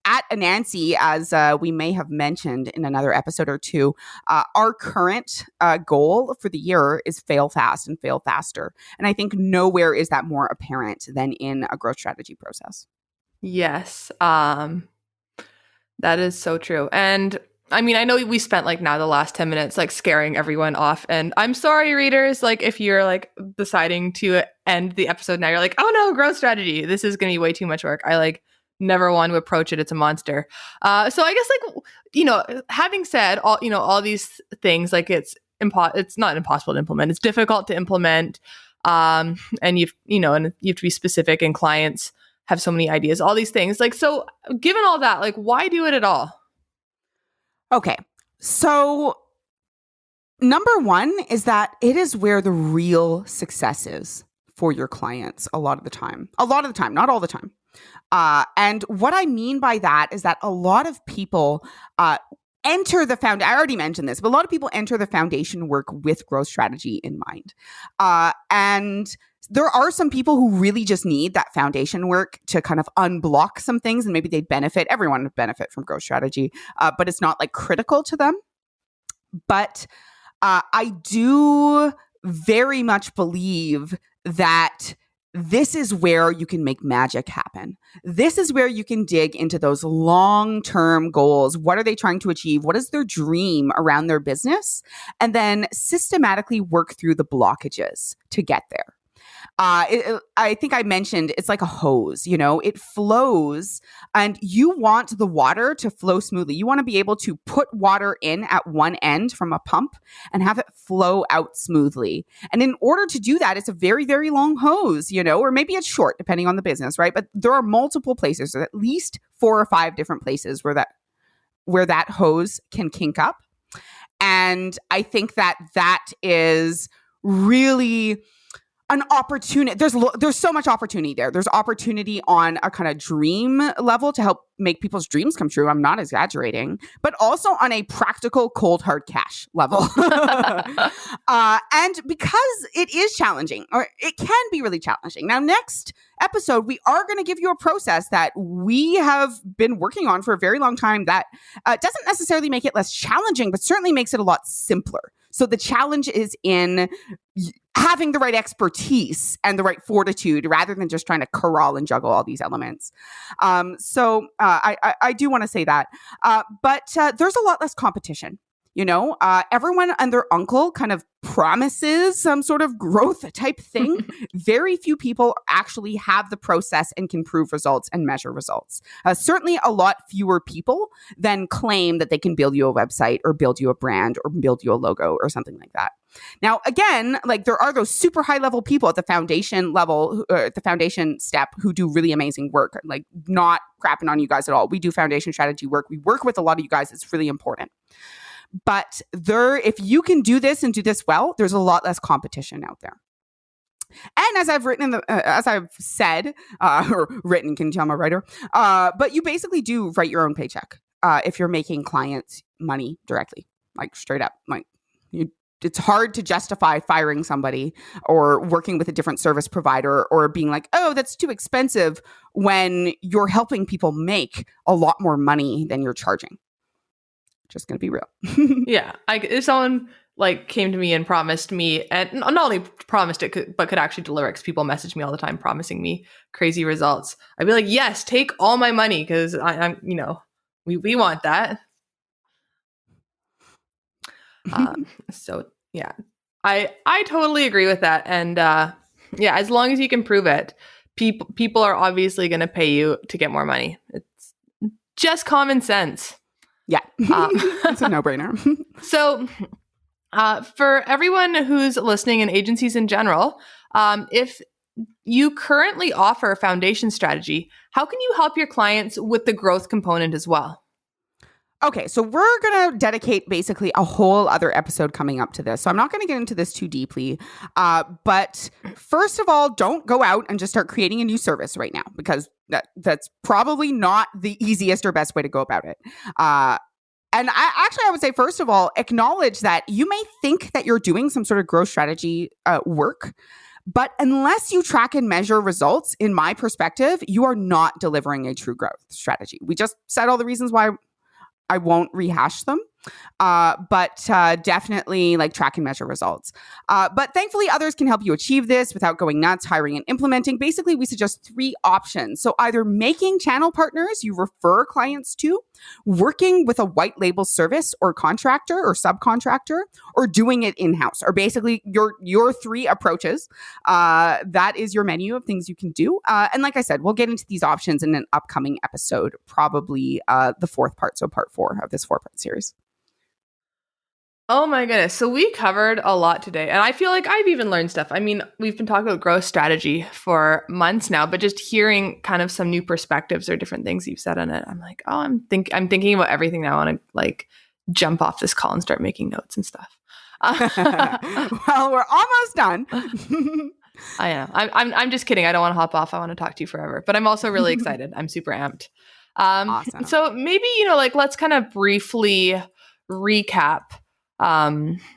At Anansi, as we may have mentioned in another episode or two, our current goal for the year is fail fast and fail faster. And I think nowhere is that more apparent than in a growth strategy process. Yes, that is so true. And I mean, I know we spent like now the last 10 minutes like scaring everyone off. And I'm sorry, readers, like if you're like deciding to end the episode now, you're like, oh no, growth strategy, this is going to be way too much work. I like never want to approach it. It's a monster. So I guess like, you know, having said all these things, like it's not impossible to implement. It's difficult to implement. And you have to be specific, and clients have so many ideas, all these things. Like, so given all that, like why do it at all? Okay. So number one is that it is where the real success is for your clients a lot of the time, not all the time. And what I mean by that is that a lot of people enter the I already mentioned this, but a lot of people enter the foundation work with growth strategy in mind. And there are some people who really just need that foundation work to kind of unblock some things, and maybe everyone would benefit from growth strategy, but it's not like critical to them. But I do very much believe that this is where you can make magic happen. This is where you can dig into those long-term goals. What are they trying to achieve? What is their dream around their business? And then systematically work through the blockages to get there. I think I mentioned it's like a hose, it flows and you want the water to flow smoothly. You want to be able to put water in at one end from a pump and have it flow out smoothly. And in order to do that, it's a very, very long hose, or maybe it's short depending on the business, right? But there are multiple places, at least 4 or 5 different places where that hose can kink up. And I think that is really an opportunity. There's so much opportunity there. There's opportunity on a kind of dream level to help make people's dreams come true. I'm not exaggerating, but also on a practical cold hard cash level. And because it is challenging, or it can be really challenging. Now, next episode, we are going to give you a process that we have been working on for a very long time that doesn't necessarily make it less challenging, but certainly makes it a lot simpler. So the challenge is in having the right expertise and the right fortitude rather than just trying to corral and juggle all these elements. So I do want to say that. But there's a lot less competition. Everyone and their uncle kind of promises some sort of growth type thing. Very few people actually have the process and can prove results and measure results. Certainly a lot fewer people than claim that they can build you a website or build you a brand or build you a logo or something like that. Now, again, there are those super high level people at the foundation level, the foundation step, who do really amazing work, not crapping on you guys at all. We do foundation strategy work. We work with a lot of you guys. It's really important. But if you can do this and do this well, there's a lot less competition out there. And as I've said, or written, can you tell I'm a writer? But you basically do write your own paycheck if you're making clients money directly, straight up. It's hard to justify firing somebody or working with a different service provider or being like, oh, that's too expensive when you're helping people make a lot more money than you're charging. Just going to be real. Yeah. If someone came to me and promised me, and not only promised it, but could actually deliver, because people message me all the time promising me crazy results, I'd be like, yes, take all my money, because I'm, we want that. So yeah, I totally agree with that. And yeah, as long as you can prove it, people are obviously going to pay you to get more money. It's just common sense. Yeah, it's a no-brainer. So for everyone who's listening, and agencies in general, if you currently offer a foundation strategy, how can you help your clients with the growth component as well? Okay, so we're going to dedicate basically a whole other episode coming up to this. So I'm not going to get into this too deeply. But first of all, don't go out and just start creating a new service right now, because that's probably not the easiest or best way to go about it. And I would say, first of all, acknowledge that you may think that you're doing some sort of growth strategy work, but unless you track and measure results, in my perspective, you are not delivering a true growth strategy. We just said all the reasons why. I won't rehash them, but definitely track and measure results. But thankfully, others can help you achieve this without going nuts, hiring and implementing. Basically, we suggest 3 options. So either making channel partners you refer clients to, working with a white label service or contractor or subcontractor, or doing it in-house, or basically your 3 approaches. That is your menu of things you can do. And like I said, we'll get into these options in an upcoming episode, probably the 4th part, so part 4 of this 4-part series. Oh my goodness. So we covered a lot today, and I feel like I've even learned stuff. I mean, we've been talking about growth strategy for months now, but just hearing kind of some new perspectives or different things you've said on it, I'm like, oh, I'm thinking about everything now. I want to jump off this call and start making notes and stuff. Well, we're almost done. I know. I'm just kidding. I don't want to hop off. I want to talk to you forever, but I'm also really excited. I'm super amped. Awesome. So maybe, let's kind of briefly recap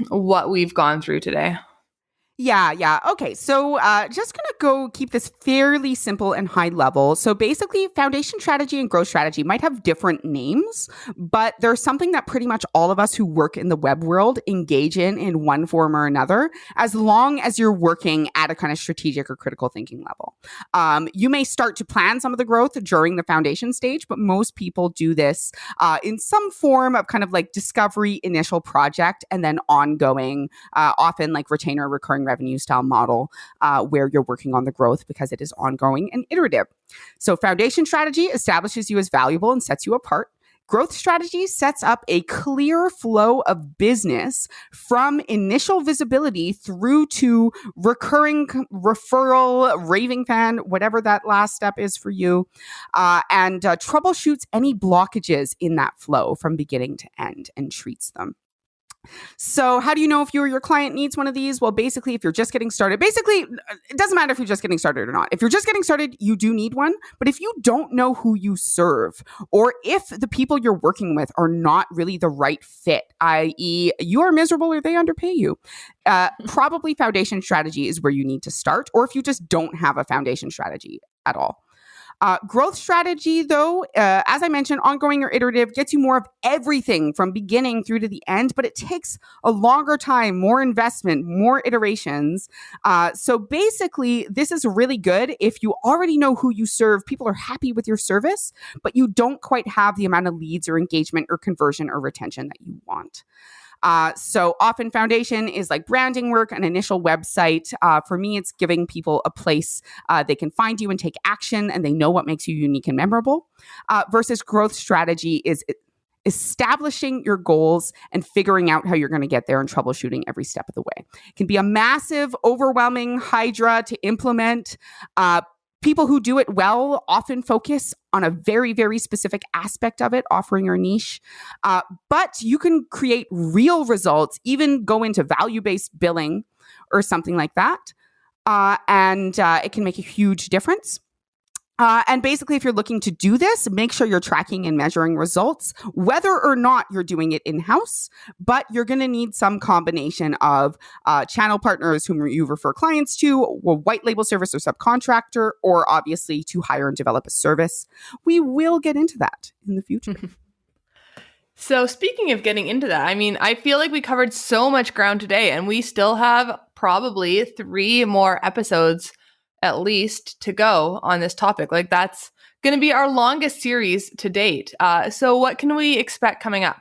what we've gone through today. Yeah. Okay. So just going to to keep this fairly simple and high level. So basically, foundation strategy and growth strategy might have different names, but there's something that pretty much all of us who work in the web world engage in one form or another, as long as you're working at a kind of strategic or critical thinking level. You may start to plan some of the growth during the foundation stage, but most people do this in some form of kind of like discovery, initial project, and then ongoing, often like retainer recurring revenue style model, where you're working on the growth because it is ongoing and iterative. So foundation strategy establishes you as valuable and sets you apart. Growth strategy sets up a clear flow of business from initial visibility through to recurring referral, raving fan, whatever that last step is for you, and troubleshoots any blockages in that flow from beginning to end and treats them. So how do you know if you or your client needs one of these? Well, basically, if you're just getting started, it doesn't matter if you're just getting started or not. If you're just getting started, you do need one. But if you don't know who you serve, or if the people you're working with are not really the right fit, i.e. you are miserable or they underpay you, probably foundation strategy is where you need to start, or if you just don't have a foundation strategy at all. Growth strategy, though, as I mentioned, ongoing or iterative, gets you more of everything from beginning through to the end, but it takes a longer time, more investment, more iterations. So basically, this is really good if you already know who you serve, people are happy with your service, but you don't quite have the amount of leads or engagement or conversion or retention that you want. So often foundation is like branding work, an initial website. For me, it's giving people a place they can find you and take action, and they know what makes you unique and memorable. Versus growth strategy is establishing your goals and figuring out how you're going to get there and troubleshooting every step of the way. It can be a massive, overwhelming hydra to implement. People who do it well often focus on a very, very specific aspect of it, offering your niche. But you can create real results, even go into value-based billing or something like that. And it can make a huge difference. And basically, if you're looking to do this, make sure you're tracking and measuring results, whether or not you're doing it in-house, but you're going to need some combination of channel partners whom you refer clients to, or white label service or subcontractor, or obviously to hire and develop a service. We will get into that in the future. So speaking of getting into that, I mean, I feel like we covered so much ground today, and we still have probably 3 more episodes at least to go on this topic. Like, that's going to be our longest series to date. So what can we expect coming up?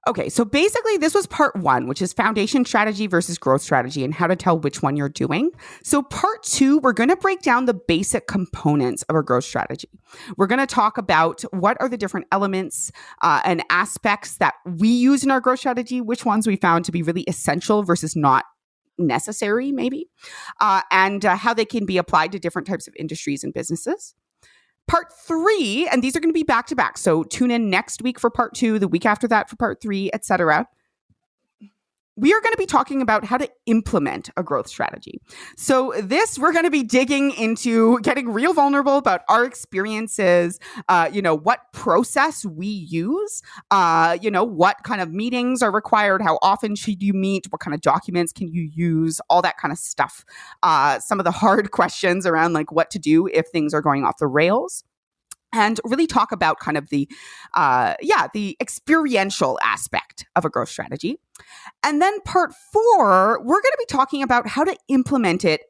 Okay, so basically this was part 1, which is foundation strategy versus growth strategy and how to tell which one you're doing. So part 2, we're going to break down the basic components of our growth strategy. We're going to talk about what are the different elements and aspects that we use in our growth strategy, which ones we found to be really essential versus not necessary, maybe, and how they can be applied to different types of industries and businesses. Part 3, and these are going to be back to back. So tune in next week for part 2, the week after that for part 3, etc. We are going to be talking about how to implement a growth strategy. So we're going to be digging into getting real vulnerable about our experiences, what process we use, what kind of meetings are required, how often should you meet, what kind of documents can you use, all that kind of stuff. Some of the hard questions around like what to do if things are going off the rails. And really talk about kind of the experiential aspect of a growth strategy. And then part 4, we're going to be talking about how to implement it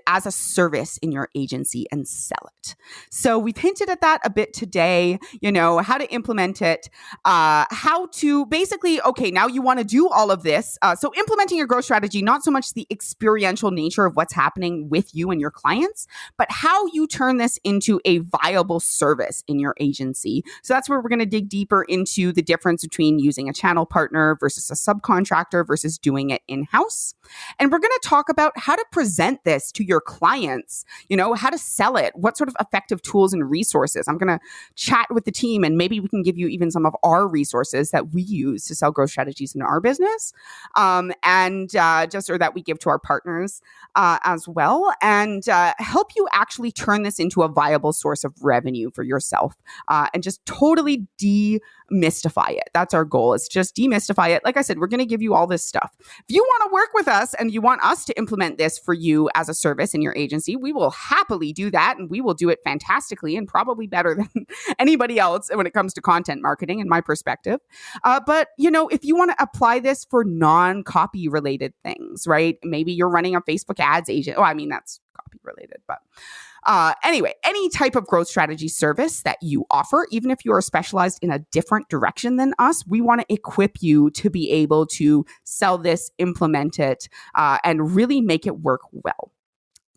as a service in your agency and sell it. So we've hinted at that a bit today, how to implement it, how to basically, okay, now you want to do all of this. So implementing your growth strategy, not so much the experiential nature of what's happening with you and your clients, but how you turn this into a viable service in your agency. So that's where we're going to dig deeper into the difference between using a channel partner versus a subcontractor versus doing it in-house. And we're going to talk about how to present this to your clients, how to sell it, what sort of effective tools and resources. I'm going to chat with the team, and maybe we can give you even some of our resources that we use to sell growth strategies in our business, or that we give to our partners as well, and help you actually turn this into a viable source of revenue for yourself, and just totally demystify it. That's our goal, is just demystify it. Like I said, we're going going to give you all this stuff. If you want to work with us and you want us to implement this for you as a service in your agency, we will happily do that, and we will do it fantastically and probably better than anybody else when it comes to content marketing, in my perspective. But, if you want to apply this for non-copy related things, right? Maybe you're running a Facebook ads agent. Oh, I mean, that's copy related, but anyway, any type of growth strategy service that you offer, even if you are specialized in a different direction than us, we want to equip you to be able to sell this, implement it, and really make it work well.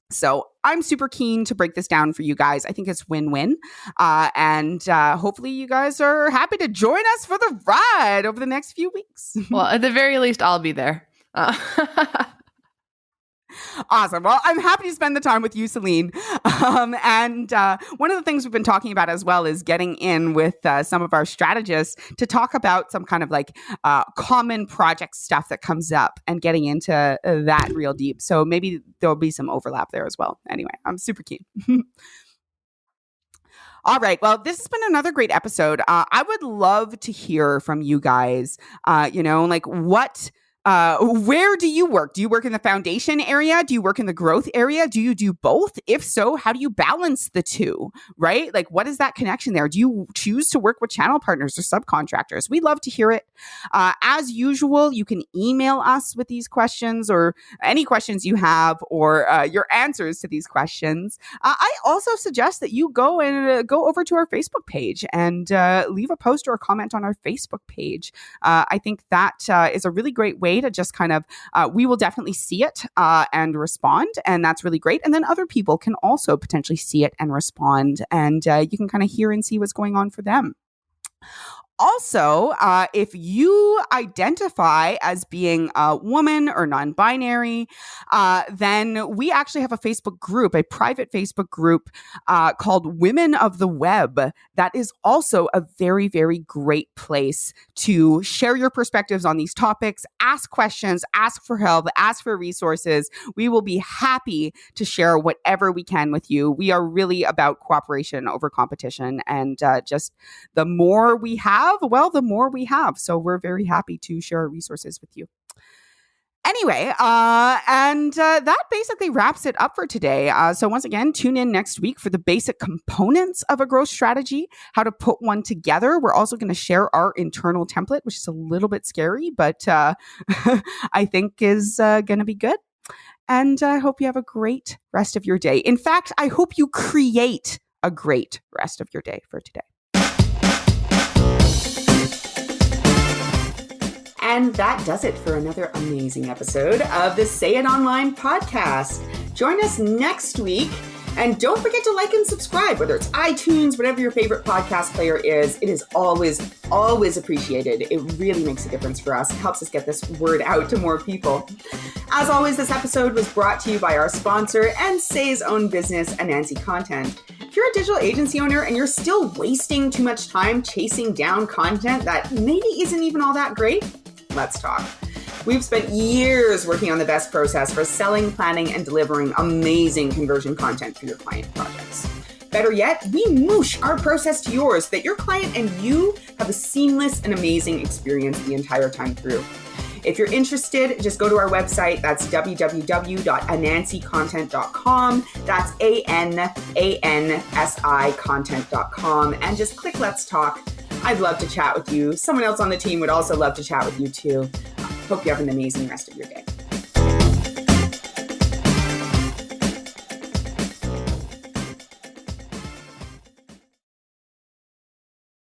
So I'm super keen to break this down for you guys. I think it's win-win. And hopefully you guys are happy to join us for the ride over the next few weeks. Well, at the very least, I'll be there. Awesome. Well, I'm happy to spend the time with you, Celene. And one of the things we've been talking about as well is getting in with some of our strategists to talk about some kind of like common project stuff that comes up and getting into that real deep. So maybe there'll be some overlap there as well. Anyway, I'm super keen. All right. Well, this has been another great episode. I would love to hear from you guys, where do you work? Do you work in the foundation area? Do you work in the growth area? Do you do both? If so, how do you balance the two, right? Like, what is that connection there? Do you choose to work with channel partners or subcontractors? We'd love to hear it. As usual, you can email us with these questions or any questions you have or your answers to these questions. I also suggest that you go over to our Facebook page and leave a post or a comment on our Facebook page. I think that is a really great way to just kind of, we will definitely see it and respond, and that's really great. And then other people can also potentially see it and respond, and you can kind of hear and see what's going on for them. Also, if you identify as being a woman or non-binary, then we actually have a Facebook group, a private Facebook group called Women of the Web. That is also a very, very great place to share your perspectives on these topics, ask questions, ask for help, ask for resources. We will be happy to share whatever we can with you. We are really about cooperation over competition, and just the more we have, the more we have. So we're very happy to share our resources with you. Anyway, that basically wraps it up for today. So once again, tune in next week for the basic components of a growth strategy, how to put one together. We're also going to share our internal template, which is a little bit scary, but I think is going to be good. And I hope you have a great rest of your day. In fact, I hope you create a great rest of your day for today. And that does it for another amazing episode of the Say It Online podcast. Join us next week. And don't forget to like and subscribe, whether it's iTunes, whatever your favorite podcast player is. It is always, always appreciated. It really makes a difference for us. It helps us get this word out to more people. As always, this episode was brought to you by our sponsor and Say's own business, Anansi Content. If you're a digital agency owner and you're still wasting too much time chasing down content that maybe isn't even all that great, let's talk. We've spent years working on the best process for selling, planning, and delivering amazing conversion content for your client projects. Better yet, we moosh our process to yours so that your client and you have a seamless and amazing experience the entire time through. If you're interested, just go to our website. That's www.anansicontent.com. That's ANANSI content.com. And just click Let's Talk. I'd love to chat with you. Someone else on the team would also love to chat with you too. Hope you have an amazing rest of your day.